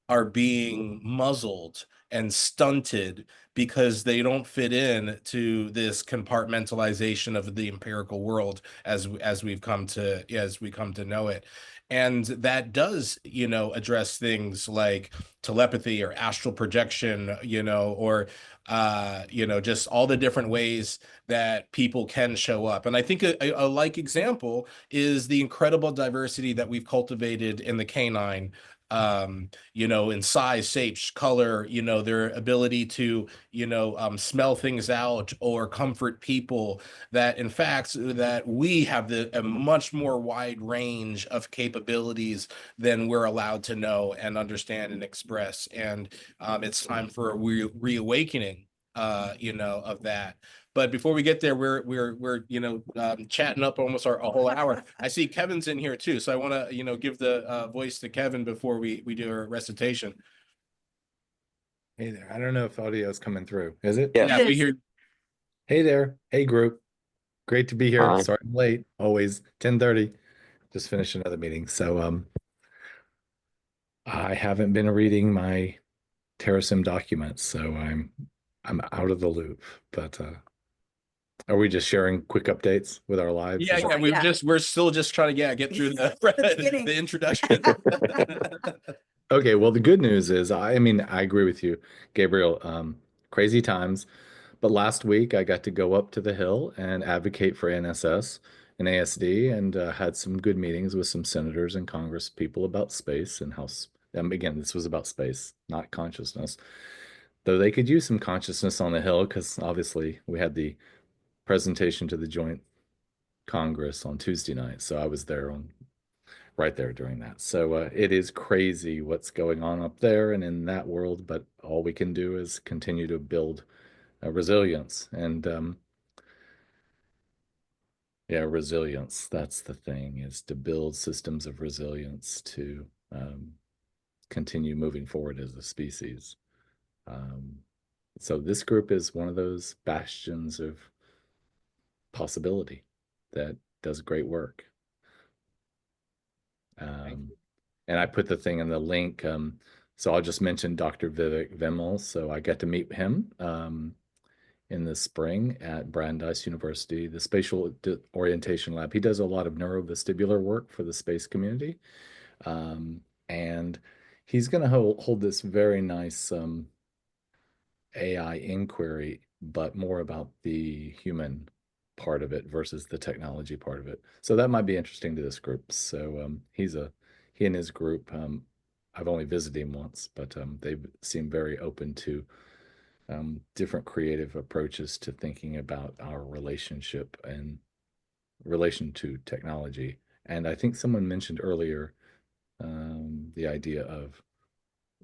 are being muzzled and stunted because they don't fit in to this compartmentalization of the empirical world as we come to know it. And that does, address things like telepathy or astral projection, or just all the different ways that people can show up. And I think a like example is the incredible diversity that we've cultivated in the canine, in size, shape, color, their ability to, smell things out or comfort people, that in fact, that we have a much more wide range of capabilities than we're allowed to know and understand and express. And it's time for a reawakening, of that. But before we get there, we're chatting up almost a whole hour. I see Kevin's in here too, so I want to give the voice to Kevin before we do our recitation. Hey there. I don't know if audio is coming through. Is it? Yeah, we hear. Hey there. Hey group. Great to be here. Hi. Sorry I'm late. Always 10:30. Just finished another meeting. So I haven't been reading my Terasem documents, so I'm out of the loop. But are we just sharing quick updates with our lives? Yeah, Yeah. we're still just trying to get through the introduction. Okay, well, the good news is, I mean, I agree with you, Gabriel. Crazy times. But last week, I got to go up to the Hill and advocate for NSS and ASD, and had some good meetings with some senators and Congress people about space and how, again, this was about space, not consciousness. Though they could use some consciousness on the Hill, because obviously we had the presentation to the Joint Congress on Tuesday night. So I was there right there during that. So it is crazy what's going on up there and in that world, but all we can do is continue to build resilience. And yeah, resilience, that's the thing, is to build systems of resilience to continue moving forward as a species. So this group is one of those bastions of possibility that does great work. And I put the thing in the link. So I'll just mention Dr. Vivek Vimal. So I got to meet him in the spring at Brandeis University, the Spatial Orientation Lab. He does a lot of neurovestibular work for the space community. And he's going to hold this very nice AI inquiry, but more about the human part of it versus the technology part of it. So that might be interesting to this group. So he and his group, I've only visited him once, but they seem very open to different creative approaches to thinking about our relationship and relation to technology. And I think someone mentioned earlier the idea of,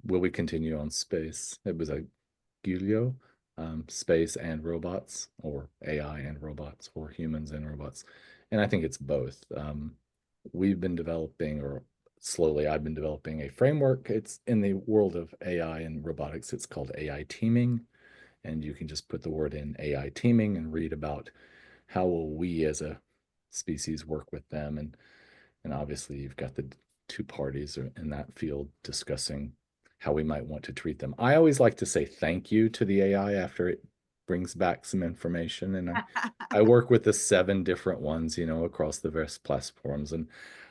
will we continue on space? It was a Giulio, space and robots, or AI and robots, or humans and robots. And I think it's both. We've been developing, or slowly I've been developing, a framework. It's in the world of AI and robotics. It's called AI teaming. And you can just put the word in AI teaming and read about how will we as a species work with them, and obviously you've got the two parties in that field discussing how we might want to treat them. I always like to say thank you to the AI after it brings back some information, and I work with the 7 different ones, you know, across the various platforms, and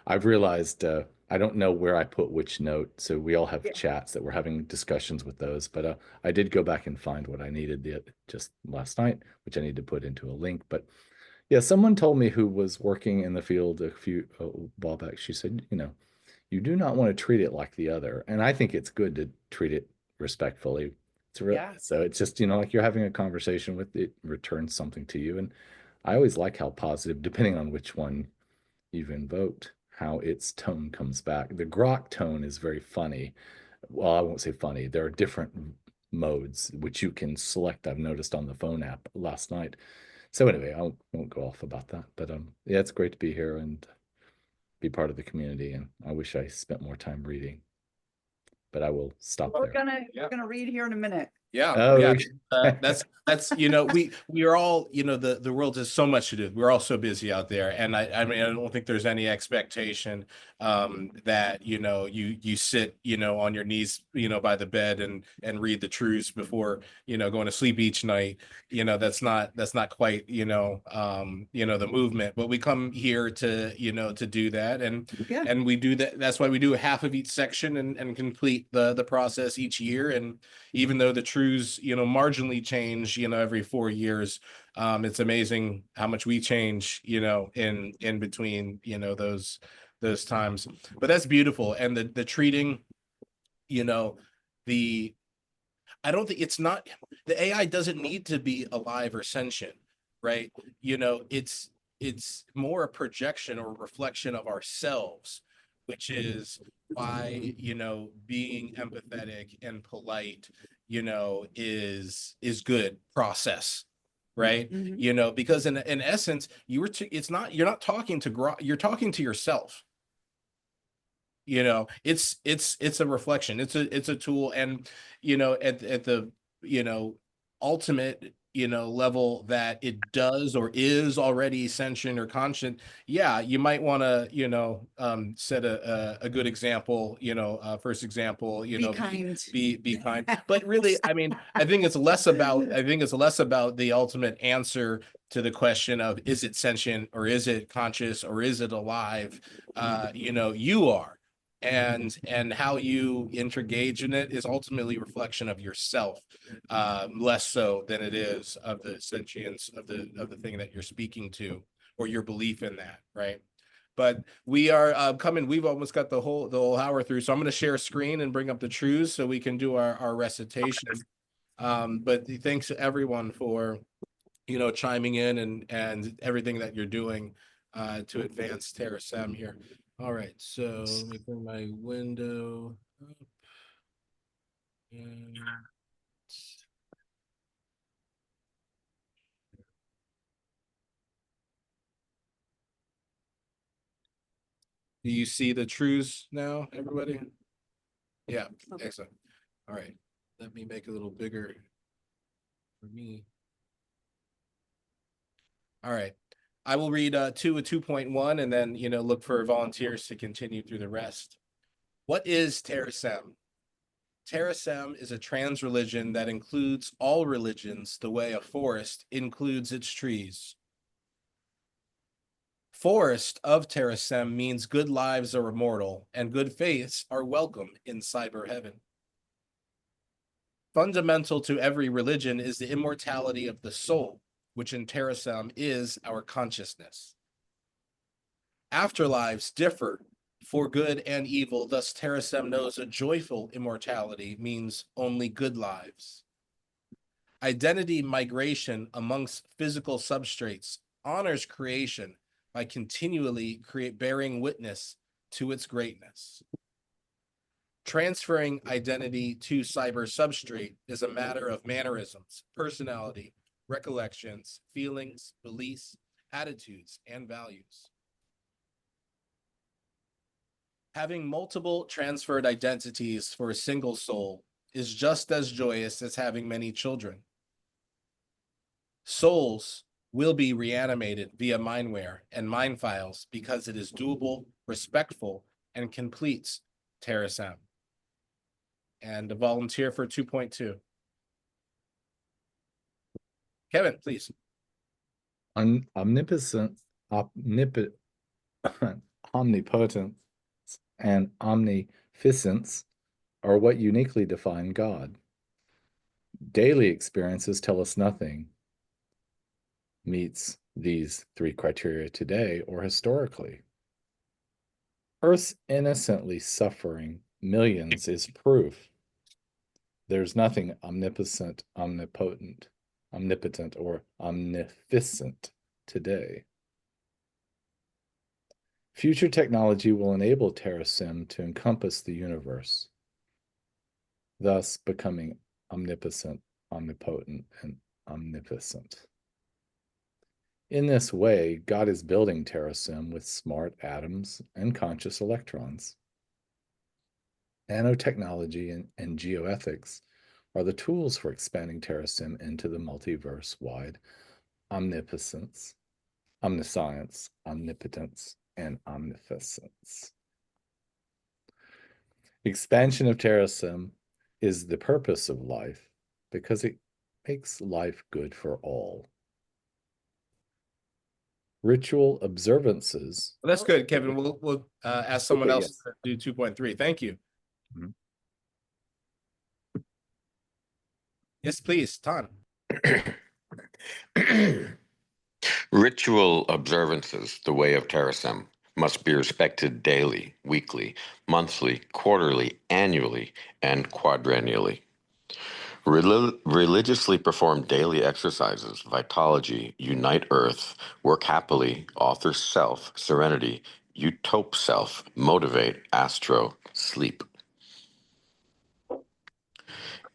I've realized I don't know where I put which note. So we all have chats that we're having discussions with those, but I did go back and find what I needed just last night, which I need to put into a link. But yeah, someone told me who was working in the field a while back. She said, you know, you do not want to treat it like the other, and I think it's good to treat it respectfully. So it's just, you know, like you're having a conversation with it, returns something to you, and I always like how positive, depending on which one you've invoked, how its tone comes back. The grok tone is very funny. Well, I won't say funny. There are different modes which you can select. I've noticed on the phone app last night. So anyway, I won't go off about that. But yeah, it's great to be here and be part of the community. And I wish I spent more time reading. But I will stop there. We're gonna read here in a minute. Yeah, Oh, yeah. That's you know, we are all, you know, the world has so much to do. We're all so busy out there, and I mean, I don't think there's any expectation that, you know, you sit, you know, on your knees, you know, by the bed and read the truths before, you know, going to sleep each night. You know, that's not quite, you know, the movement. But we come here to, you know, to do that, and we do that. That's why we do half of each section and complete the process each year. And even though the truths, you know, marginally change, you know, every 4 years, it's amazing how much we change, you know, in between, you know, those times. But that's beautiful. And the treating, you know, I don't think it's not, the AI doesn't need to be alive or sentient, right? You know, it's more a projection or reflection of ourselves, which is why, you know, being empathetic and polite, you know, is good process, right? You know, because in essence, you're not talking to you're talking to yourself. You know, it's a reflection. It's a tool, and you know, at the, you know, ultimate, you know, level that it does or is already sentient or conscient. Yeah, you might want to, you know, set a good example. You know, first example. You know, be kind. But really, I mean, I think it's less about the ultimate answer to the question of, is it sentient or is it conscious or is it alive? You know, you are. And how you engage in it is ultimately a reflection of yourself, less so than it is of the sentience of the thing that you're speaking to, or your belief in that, right? But we are coming. We've almost got the whole hour through, so I'm going to share a screen and bring up the truths so we can do our recitation. But thanks to everyone for, you know, chiming in and everything that you're doing to advance Terasem here. All right, so let me bring my window up. And do you see the truths now, everybody? Yeah, excellent. All right, let me make it a little bigger for me. All right, I will read 2 and 2.1, and then, you know, look for volunteers to continue through the rest. What is Terasem? Terasem is a trans religion that includes all religions the way a forest includes its trees. Forest of Terasem means good lives are immortal and good faiths are welcome in cyber heaven. Fundamental to every religion is the immortality of the soul, which in Terasem is our consciousness. Afterlives differ for good and evil, thus Terasem knows a joyful immortality means only good lives. Identity migration amongst physical substrates honors creation by continually bearing witness to its greatness. Transferring identity to cyber substrate is a matter of mannerisms, personality, recollections, feelings, beliefs, attitudes, and values. Having multiple transferred identities for a single soul is just as joyous as having many children. Souls will be reanimated via mindware and mind files because it is doable, respectful, and completes Terasem. And a volunteer for 2.2. Kevin, please. Omnipotence, omnipotence, and omnificence are what uniquely define God. Daily experiences tell us nothing meets these three criteria today or historically. Earth's innocently suffering millions is proof. There's nothing omnipotent, or omnificent today. Future technology will enable Terasem to encompass the universe, thus becoming omnipotent, omnipotent, and omnificent. In this way, God is building Terasem with smart atoms and conscious electrons. Nanotechnology and geoethics are the tools for expanding Terasem into the multiverse-wide omniscience, omnipotence, and omnificence. Expansion of Terasem is the purpose of life because it makes life good for all. Ritual observances. Well, that's good, Kevin. We'll ask someone else to do 2.3. Thank you. Mhm. Yes, please, Tan. Ritual observances, the way of Terasem, must be respected daily, weekly, monthly, quarterly, annually, and quadrennially. Religiously perform daily exercises, vitology, unite earth, work happily, author self, serenity, utope self, motivate, astro, sleep.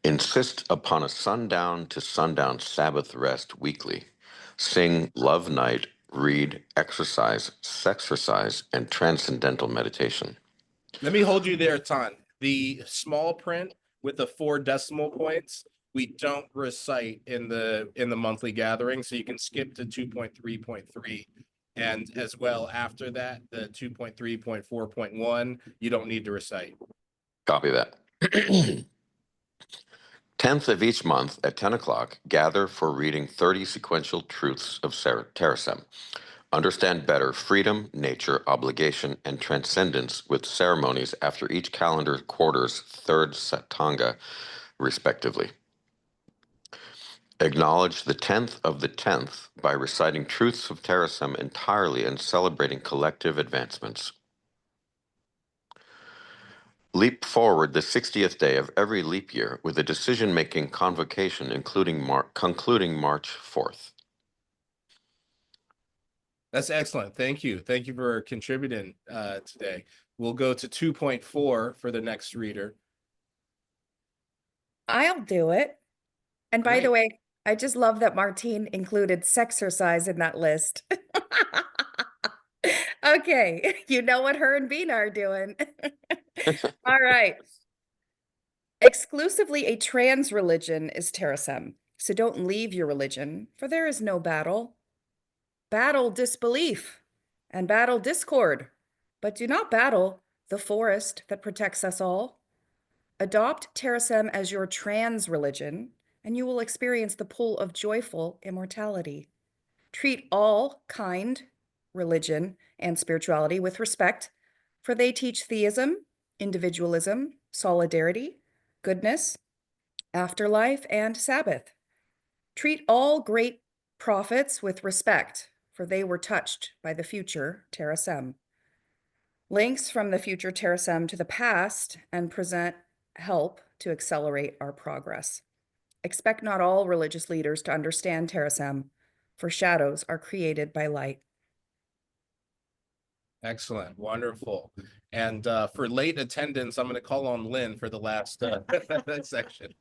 Insist upon a sundown to sundown Sabbath rest weekly. Sing love night, read, exercise, sexercise, and transcendental meditation. Let me hold you there, Tan. The small print with the 4 decimal points, we don't recite in the monthly gathering, so you can skip to 2.3.3. And as well, after that, the 2.3.4.1, you don't need to recite. Copy that. 10th of each month at 10 o'clock, gather for reading 30 sequential truths of Terasem. Understand better freedom, nature, obligation, and transcendence with ceremonies after each calendar quarter's third Satanga, respectively. Acknowledge the 10th of the 10th by reciting Truths of Terasem entirely and celebrating collective advancements. Leap forward the 60th day of every leap year with a decision-making convocation concluding March 4th. That's excellent. Thank you. Thank you for contributing today. We'll go to 2.4 for the next reader. I'll do it. And by the Great. way, I just love that Martine included sexercise in that list. Okay, you know what her and Bina are doing. All right. Exclusively a trans religion is Terasem, so don't leave your religion, for there is no battle. Battle disbelief and battle discord, but do not battle the forest that protects us all. Adopt Terasem as your trans religion, and you will experience the pull of joyful immortality. Treat all kind, religion, and spirituality with respect, for they teach theism, individualism, solidarity, goodness, afterlife, and Sabbath. Treat all great prophets with respect, for they were touched by the future Terasem. Links from the future Terasem to the past and present help to accelerate our progress. Expect not all religious leaders to understand Terasem, for shadows are created by light. Excellent. Wonderful. And for late attendance, I'm going to call on Lynn for the last section.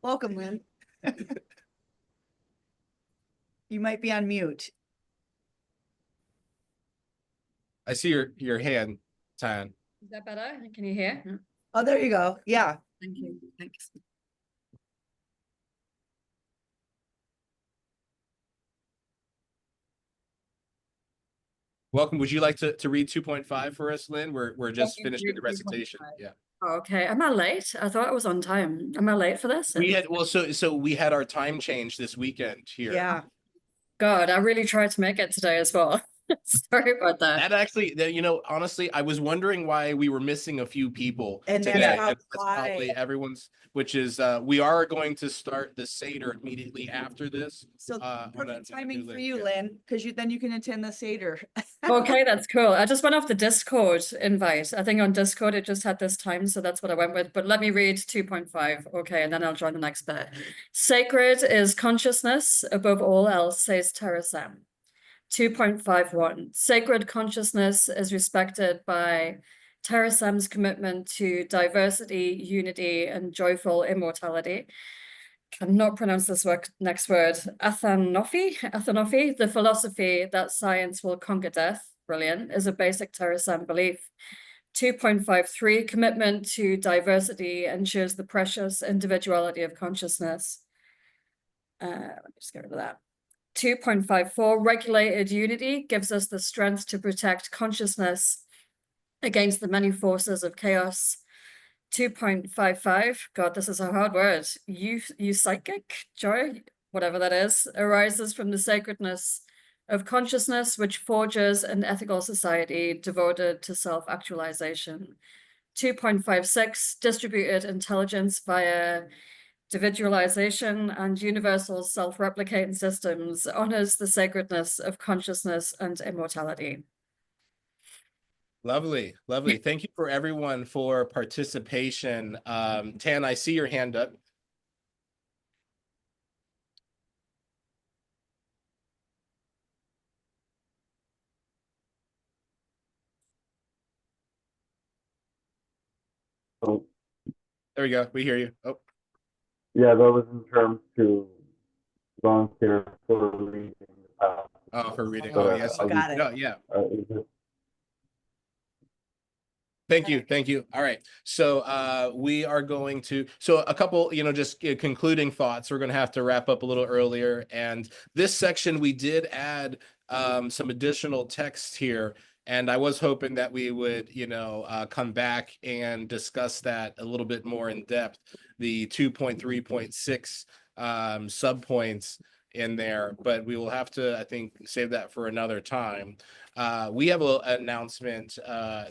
Welcome, Lynn. You might be on mute. I see your hand, Tan. Is that better? Can you hear? Oh, there you go. Yeah. Thank you. Thanks. Welcome. Would you like to read 2.5 for us, Lynn? We're just me finishing read the recitation. 2.5. Yeah. Oh, okay. Am I late? I thought I was on time. Am I late for this? We had so we had our time change this weekend here. Yeah. God, I really tried to make it today as well. Sorry about that. That actually, you know, honestly, I was wondering why we were missing a few people And that's today. about And that's probably why. everyone's, which is we are going to start the Seder immediately after this. So on perfect a timing new for link, you, yeah. Lynn, because then you can attend the Seder. Okay, that's cool. I just went off the Discord invite. I think on Discord it just had this time, so that's what I went with. But let me read 2.5. Okay, and then I'll join the next bit. Sacred is consciousness above all else, says Terasem. 2.51. Sacred consciousness is respected by Terasem's commitment to diversity, unity, and joyful immortality. Cannot pronounce this next word. Athanophy, the philosophy that science will conquer death, brilliant, is a basic Terasem belief. 2.53, commitment to diversity ensures the precious individuality of consciousness. Let me just get rid of that. 2.54, regulated unity gives us the strength to protect consciousness against the many forces of chaos. 2.55, God, this is a hard word. Psychic joy, whatever that is, arises from the sacredness of consciousness, which forges an ethical society devoted to self-actualization. 2.56, distributed intelligence via individualization and universal self-replicating systems honors the sacredness of consciousness and immortality. Lovely, lovely. Thank you for everyone for participation. Tan, I see your hand up. So There we go. We hear you. Oh, yeah, that was in terms to volunteer for reading the past. oh, for reading. But Oh, yes. got it. No, yeah. Is it Thank you. Thank you. All right. So we are going to, so a couple, you know, just concluding thoughts. We're going to have to wrap up a little earlier. And this section, we did add some additional text here. And I was hoping that we would, you know, come back and discuss that a little bit more in depth. The 2.3.6 subpoints in there, but we will have to, I think, save that for another time. We have an announcement,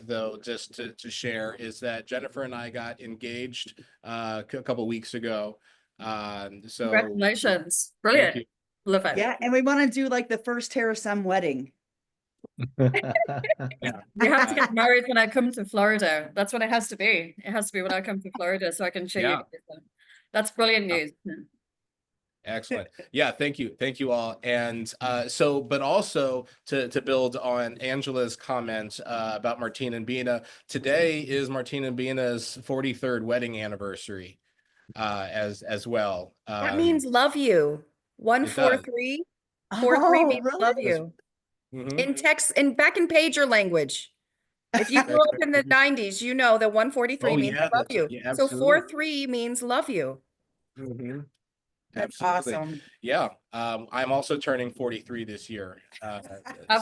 though, just to share, is that Jennifer and I got engaged a couple weeks ago. So Congratulations. thank Brilliant. you. Love it. Yeah, and we want to do like the first Terasem wedding. Yeah. You have to get married when I come to Florida. That's what it has to be. It has to be when I come to Florida so I can show Yeah. you. That's brilliant news. Excellent. Yeah, thank you. Thank you all. And so, but also to build on Angela's comment about Martina and Bina, today is Martina and Bina's 43rd wedding anniversary as well. That means love you. It does. 143. 43 means love you. Mhm. In text, in back in pager language. If you grew up in the 90s, you know that 143 Oh, means yeah, love that's, you. yeah, So absolutely. 43 means love you. Mhm. That's Absolutely. awesome. Yeah. I'm also turning 43 this year. I've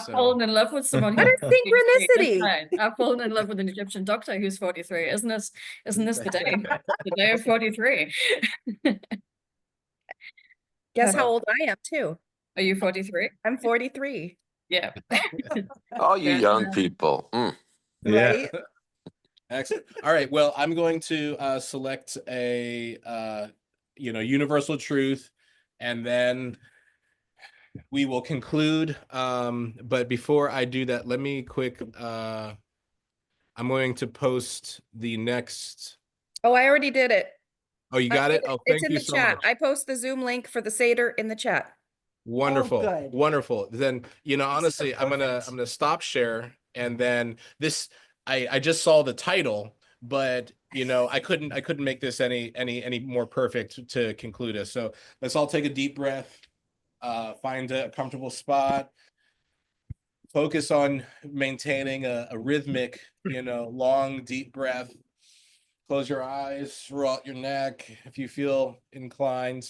So fallen in love with someone What who's a 43. synchronicity. Right. I've fallen in love with an Egyptian doctor who's 43. Isn't this the day? The day of 43. Guess how old I am too. Are you 43? I'm 43. Yeah. All you Yeah. young people. Right? excellent. All right. Well, I'm going to select a you know, universal truth, and then we will conclude. But before I do that, let me quick I'm going to post the next. Oh, I already did it. Oh, you got it? Oh, It's thank in you the so chat. much. I post the Zoom link for the Seder in the chat. Wonderful. good. Wonderful. Then, you know, honestly, I'm perfect. gonna stop share, and then this I just saw the title, but you know, I couldn't make this any more perfect to conclude us. So let's all take a deep breath, find a comfortable spot, focus on maintaining a rhythmic, you know, long, deep breath. Close your eyes, roll out your neck if you feel inclined.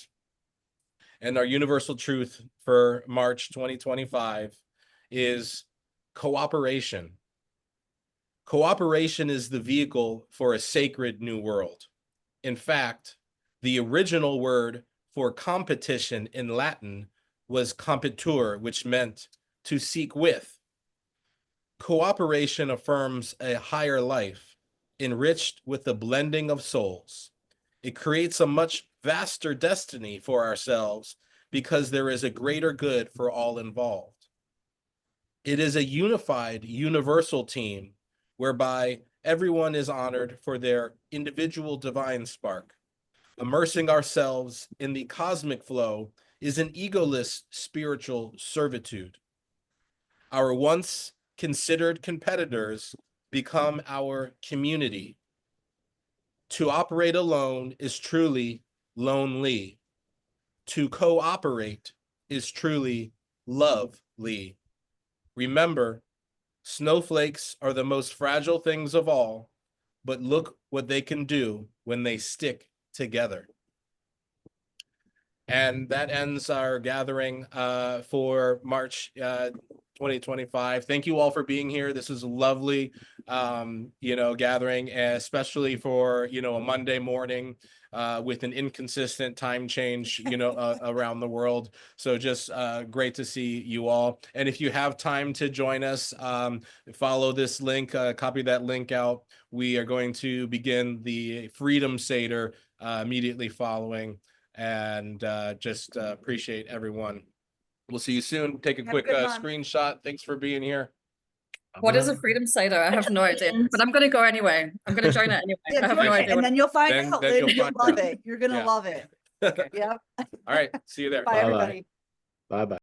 And our universal truth for March 2025 is cooperation. Cooperation is the vehicle for a sacred new world. In fact, the original word for competition in Latin was competur, which meant to seek with. Cooperation affirms a higher life, enriched with the blending of souls. It creates a much vaster destiny for ourselves because there is a greater good for all involved. It is a unified, universal team whereby everyone is honored for their individual divine spark. Immersing ourselves in the cosmic flow is an egoless spiritual servitude. Our once considered competitors become our community. To operate alone is truly lonely. To cooperate is truly lovely. Remember, snowflakes are the most fragile things of all, but look what they can do when they stick together. And that ends our gathering for March 2025. Thank you all for being here. This is a lovely, gathering, especially for, a Monday morning with an inconsistent time change, around the world. So just great to see you all. And if you have time to join us, follow this link, copy that link out. We are going to begin the Freedom Seder immediately following. And just appreciate everyone. We'll see you soon. Take a Have a quick good month. screenshot. Thanks for being here. What is a freedom cider? I have no idea, but I'm going to go anyway. I'm going to join it anyway. Yeah, I have join no it, idea. and What then you'll find Then- out. then Then you'll you'll find love out. it. You're gonna Yeah. love it. Okay. Yep. All right. See you there. Bye, Bye-bye. everybody. Bye-bye.